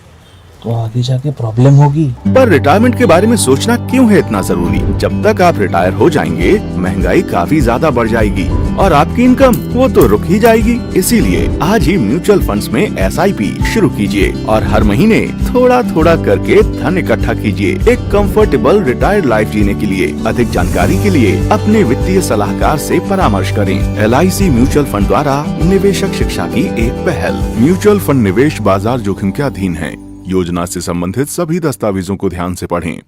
S11: तो आगे जाके प्रॉब्लम होगी?
S13: पर रिटायरमेंट के बारे में सोचना क्यों है इतना जरूरी? जब तक आप रिटायर हो जाएंगे महंगाई काफी ज्यादा बढ़ जाएगी और आपकी इनकम वो तो रुक ही जाएगी। इसीलिए आज ही म्यूचुअल फंड्स में एसआईपी शुरू कीजिए और हर महीने थोड़ा थोड़ा करके धन इकट्ठा कीजिए एक कंफर्टेबल रिटायर्ड लाइफ जीने के लिए। अधिक जानकारी के लिए अपने वित्तीय सलाहकार से परामर्श करें। LIC म्यूचुअल फंड द्वारा निवेशक शिक्षा की एक पहल। म्यूचुअल फंड निवेश बाजार जोखिम के अधीन है। योजना से संबंधित सभी दस्तावेजों को ध्यान से पढ़ें।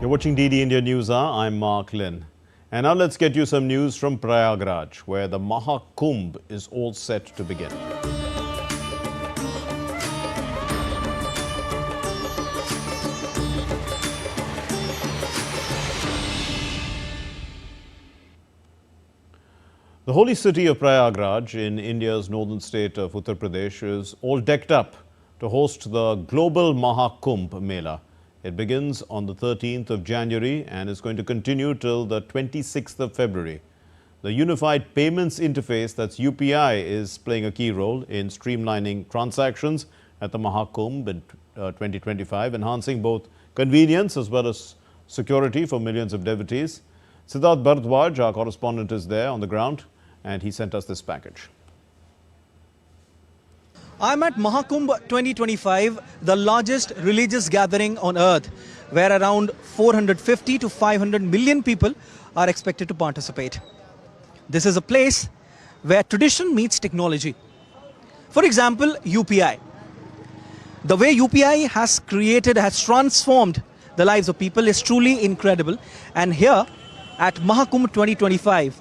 S1: You're watching DD India NewsHour. I'm Mark Lynn. And now let's get you some news from Prayagraj, where the MahaKumbh is all set to begin. The holy city of Prayagraj in India's northern state of Uttar Pradesh is all decked up to host the global MahaKumbh Mela. It begins on the 13th of January and is going to continue till the 26th of February. The Unified Payments Interface, that's UPI, is playing a key role in streamlining transactions at the MahaKumbh in 2025, enhancing both convenience as well as security for millions of devotees. Siddharth Bharadwaj, our correspondent, is there on the ground, and he sent us this package.
S19: I'm at MahaKumbh 2025, the largest religious gathering on earth, where around 450 to 500 million people are expected to participate. This is a place where tradition meets technology. For example, UPI. The way UPI has transformed the lives of people is truly incredible. And here at MahaKumbh 2025,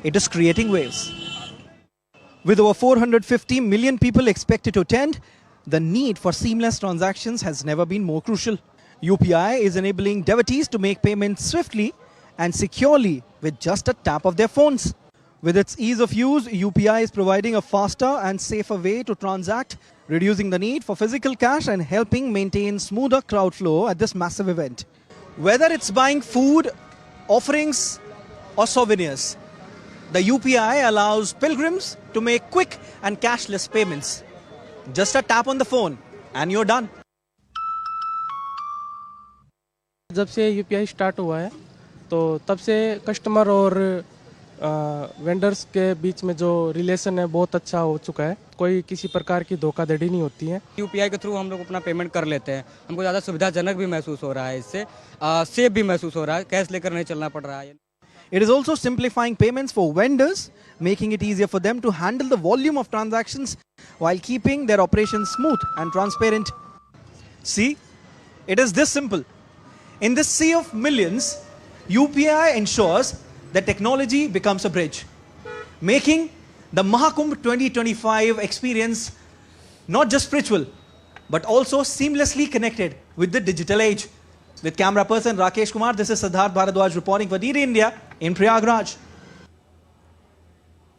S19: it is creating waves. With over 450 million people expected to attend, the need for seamless transactions has never been more crucial. UPI is enabling devotees to make payments swiftly and securely with just a tap of their phones. With its ease of use, UPI is providing a faster and safer way to transact, reducing the need for physical cash and helping maintain smoother crowd flow at this massive event. Whether it's buying food, offerings, or souvenirs, the UPI allows pilgrims to make quick and cashless payments. Just a tap on the phone and you're done.
S20: जब से UPI start हुआ है तो तब से customer और vendors के बीच में जो रिलेशन है बहुत अच्छा हो चुका है। कोई किसी प्रकार की धोखाधड़ी नहीं होती है।
S21: यूपीआई के थ्रू हम लोग अपना पेमेंट कर लेते हैं। हमको ज़्यादा सुविधाजनक भी महसूस हो रहा है, इससे सेफ भी महसूस हो रहा है, कैश लेकर नहीं चलना पड़ रहा है।
S19: It is also simplifying payments for vendors, making it easier for them to handle the volume of transactions while keeping their operations smooth and transparent. See, it is this simple. In this sea of millions, UPI ensures that technology becomes a bridge, making the MahaKumbh 2025 experience not just spiritual, but also seamlessly connected with the digital age. With camera person Rakesh Kumar, this is Siddharth Bharadwaj reporting for DD India in Prayagraj.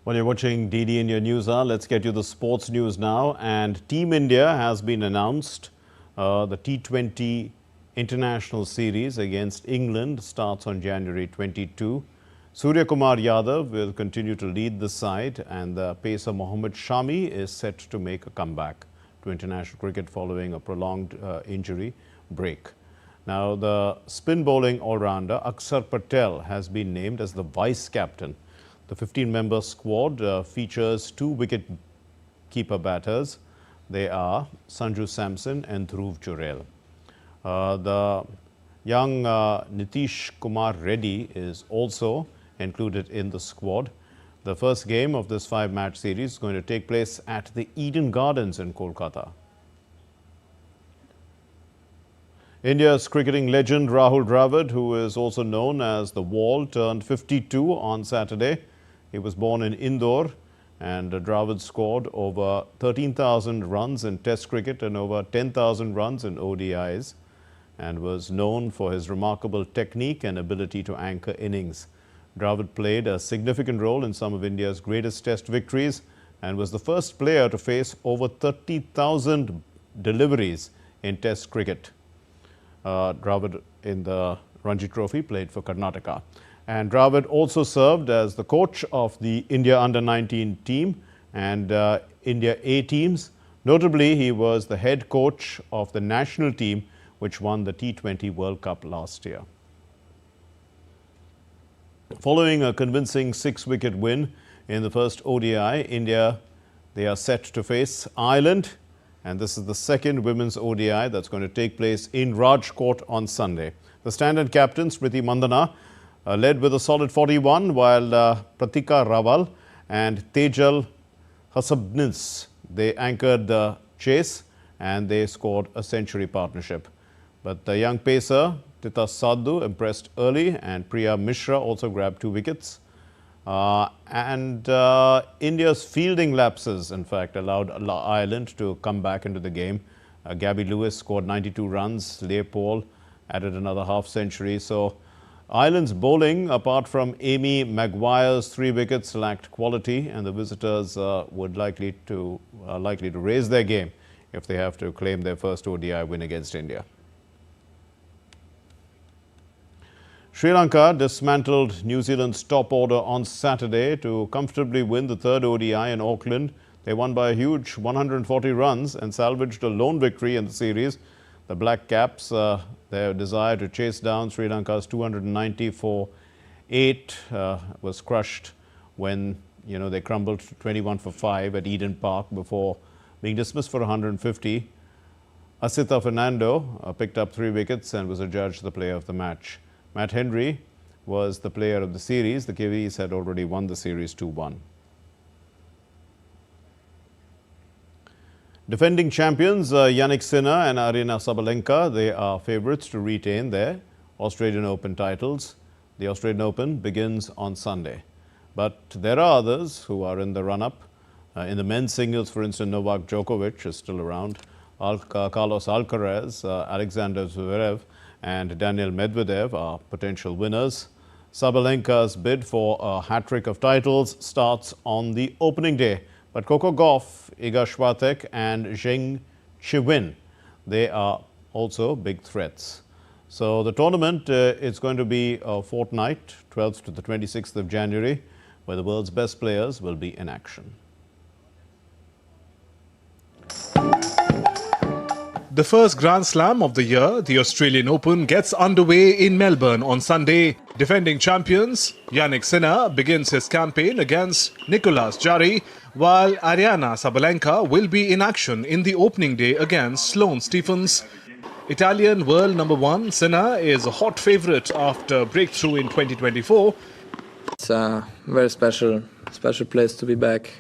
S1: Well, you're watching DD India NewsHour. Let's get you the sports news now. And Team India has been announced. The T20 International Series against England starts on January 22. Surya Kumar Yadav will continue to lead the side, and the pacer Mohammad Shami is set to make a comeback to international cricket following a prolonged injury break. Now, the spin bowling all-rounder Akshar Patel has been named as the vice-captain. The 15-member squad features two wicket-keeper batters. They are Sanju Samson and Dhruv Jurel. The young Nitish Kumar Reddy is also included in the squad. The first game of this 5-match series is going to take place at the Eden Gardens in Kolkata. India's cricketing legend Rahul Dhruv, who is also known as the Wall, turned 52 on Saturday. He was born in Indore, and Dhruv scored over 13,000 runs in Test cricket and over 10,000 runs in ODIs. and was known for his remarkable technique and ability to anchor innings. Dravid played a significant role in some of India's greatest test victories and was the first player to face over 30,000 deliveries in test cricket. Dravid in the Ranji Trophy played for Karnataka. And Dravid also served as the coach of the India Under-19 team and India A teams. Notably, he was the head coach of the national team which won the T20 World Cup last year. Following a convincing 6-wicket win in the first ODI, India, they are set to face Ireland. And this is the second women's ODI that's going to take place in Rajkot on Sunday. The stand-in captain, Smriti Mandhana, led with a solid 41, while Pratika Rawal and Tejal Hasabnis, they anchored the chase and they scored a century partnership. But the young pacer, Tita Sadhu, impressed early, and Priya Mishra also grabbed 2 wickets. India's fielding lapses, in fact, allowed Ireland to come back into the game. Gabby Lewis scored 92 runs. Leigh Paul added another half-century. So Ireland's bowling, apart from Amy Maguire's 3 wickets, lacked quality, and the visitors would likely to raise their game if they have to claim their first ODI win against India. Sri Lanka dismantled New Zealand's top order on Saturday to comfortably win the third ODI in Auckland. They won by a huge 140 runs and salvaged a lone victory in the series. The Black Caps, their desire to chase down Sri Lanka's 290 for 8 was crushed when they crumbled 21 for 5 at Eden Park before being dismissed for 150. Asitha Fernando picked up 3 wickets and was adjudged the player of the match. Matt Henry was the player of the series. The Kiwis had already won the series 2-1. Defending champions Yannick Sinner and Aryna Sabalenka, they are favourites to retain their Australian Open titles. The Australian Open begins on Sunday. But there are others who are in the run-up. In the men's singles, for instance, Novak Djokovic is still around. Carlos Alcaraz, Alexander Zverev and Daniel Medvedev are potential winners. Sabalenka's bid for a hat-trick of titles starts on the opening day. But Coco Gauff, Iga Swiatek and Zheng Qinwen, they are also big threats. So the tournament is going to be a fortnight, 12th to the 26th of January, where the world's best players will be in action.
S2: The first Grand Slam of the year, the Australian Open, gets underway in Melbourne on Sunday. Defending champions Yannick Sinner begins his campaign against Nicolas Jarry, while Aryna Sabalenka will be in action in the opening day against Sloane Stephens. Italian world number 1 Sinner is a hot favourite after breakthrough in 2024.
S22: It's a very special place to be back.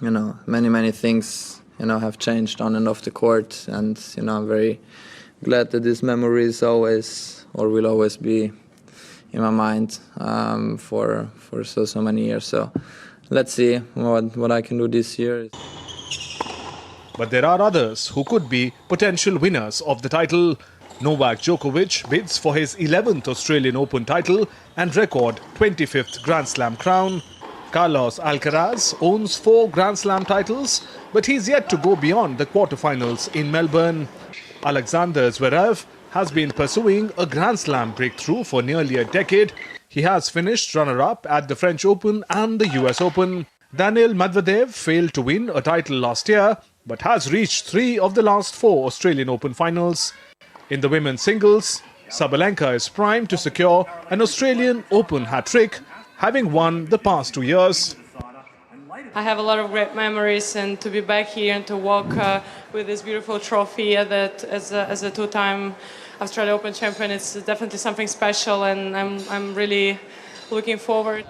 S22: Many things have changed on and off the court, and I'm very glad that this memory is always or will always be in my mind for so many years. So let's see what I can do this year.
S2: But there are others who could be potential winners of the title. Novak Djokovic bids for his 11th Australian Open title and record 25th Grand Slam crown. Carlos Alcaraz owns 4 Grand Slam titles, but he's yet to go beyond the quarterfinals in Melbourne. Alexander Zverev has been pursuing a Grand Slam breakthrough for nearly a decade. He has finished runner-up at the French Open and the US Open. Daniel Medvedev failed to win a title last year, but has reached 3 of the last 4 Australian Open finals. In the women's singles, Sabalenka is primed to secure an Australian Open hat-trick, having won the past 2 years.
S23: I have a lot of great memories, and to be back here and to walk with this beautiful trophy as a 2-time Australian Open champion, it's definitely something special, and I'm really looking forward.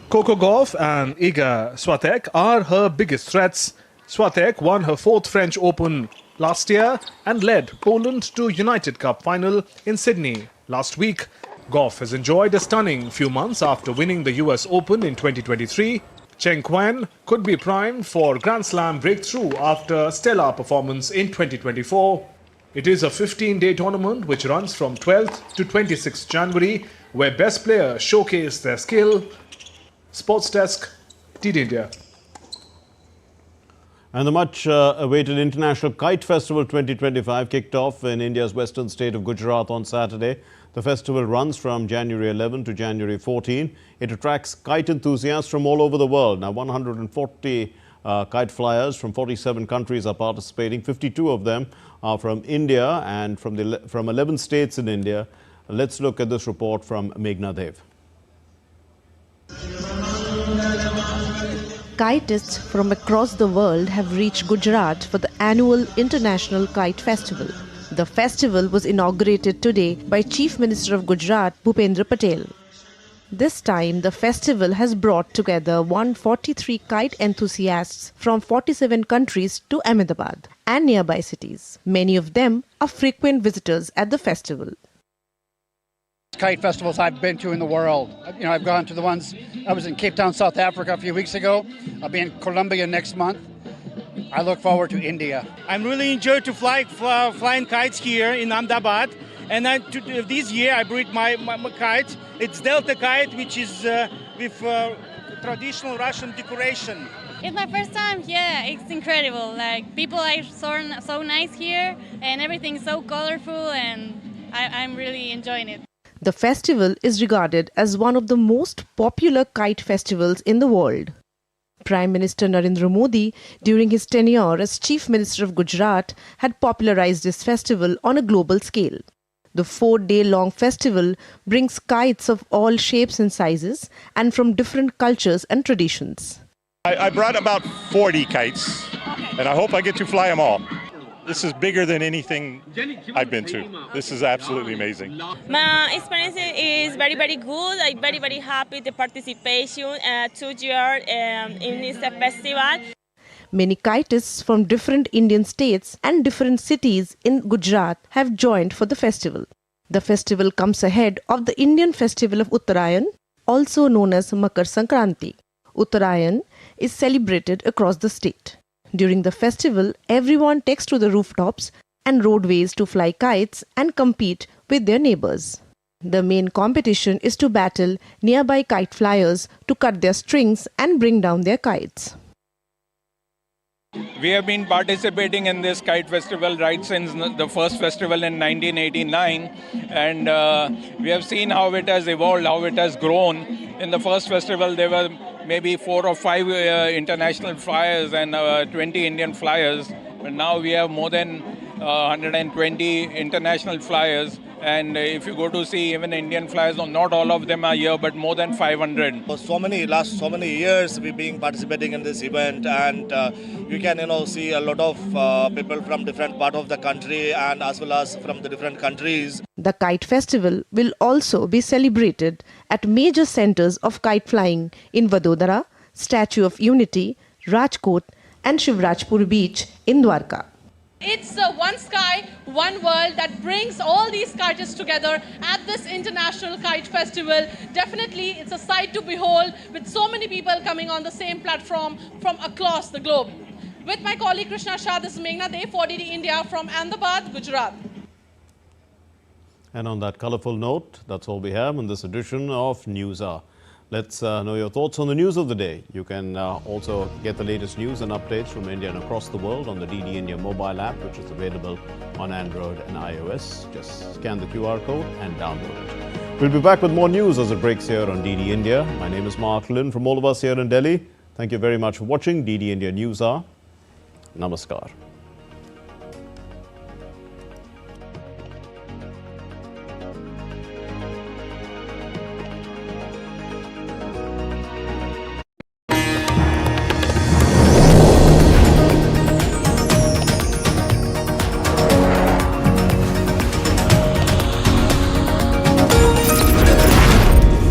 S2: Coco Gauff and Iga Swiatek are her biggest threats. Swiatek won her 4th French Open last year and led Poland to United Cup final in Sydney last week. Gauff has enjoyed a stunning few months after winning the US Open in 2023. Chen Quan could be primed for Grand Slam breakthrough after a stellar performance in 2024. It is a 15-day tournament which runs from 12th to 26th January, where best players showcase their skill. Sports Desk, DD India.
S1: And the much-awaited International Kite Festival 2025 kicked off in India's western state of Gujarat on Saturday. The festival runs from January 11 to January 14. It attracts kite enthusiasts from all over the world. Now, 140 kite flyers from 47 countries are participating. 52 of them are from India and from 11 states in India. Let's look at this report from Meghan.
S3: Kiteists from across the world have reached Gujarat for the annual International Kite Festival. The festival was inaugurated today by Chief Minister of Gujarat, Bhupendra Patel. This time, the festival has brought together 143 kite enthusiasts from 47 countries to Ahmedabad and nearby cities. Many of them are frequent visitors at the festival.
S5: Kite festivals I've been to in the world. I've gone to the ones, I was in Cape Town, South Africa a few weeks ago. I'll be in Colombia next month. I look forward to India.
S9: I'm really enjoyed to flying kites here in Ahmedabad. And this year I brought my kite. It's Delta kite, which is with traditional Russian decoration.
S24: It's my first time here. It's incredible. Like, people are so nice here, and everything's so colorful, and I'm really enjoying it.
S3: The festival is regarded as one of the most popular kite festivals in the world. Prime Minister Narendra Modi, during his tenure as Chief Minister of Gujarat, had popularized this festival on a global scale. The 4-day-long festival brings kites of all shapes and sizes and from different cultures and traditions.
S25: I brought about 40 kites, and I hope I get to fly them all. This is bigger than anything I've been to. This is absolutely amazing.
S26: My experience is very, very good. I'm very, very happy to participation to year in this festival.
S3: Many kiteists from different Indian states and different cities in Gujarat have joined for the festival. The festival comes ahead of the Indian festival of Uttarayan, also known as Makar Sankranti. Uttarayan is celebrated across the state. During the festival, everyone takes to the rooftops and roadways to fly kites and compete with their neighbors. The main competition is to battle nearby kite flyers to cut their strings and bring down their kites.
S27: We have been participating in this kite festival right since the first festival in 1989, and we have seen how it has evolved, how it has grown. In the first festival, there were maybe 4 or 5 international flyers and 20 Indian flyers. But now we have more than 120 international flyers. And if you go to see even Indian flyers, not all of them are here, but more than 500.
S28: For so many years we've been participating in this event, and you can see a lot of people from different part of the country and as well as from the different countries.
S3: The Kite Festival will also be celebrated at major centers of kite flying in Vadodara, Statue of Unity, Rajkot and Shivrajpur Beach in Dwarka.
S29: It's one sky, one world that brings all these kiteists together at this International Kite Festival. Definitely, it's a sight to behold with so many people coming on the same platform from across the globe. With my colleague Krishna Shah, this is Meghan for DD India from Ahmedabad, Gujarat.
S1: And on that colourful note, that's all we have in this edition of NewsHour. Let's know your thoughts on the news of the day. You can also get the latest news and updates from India and across the world on the DD India mobile app, which is available on Android and iOS. Just scan the QR code and download it. We'll be back with more news as it breaks here on DD India. My name is Mark Lin from all of us here in Delhi. Thank you very much for watching DD India NewsHour. Namaskar.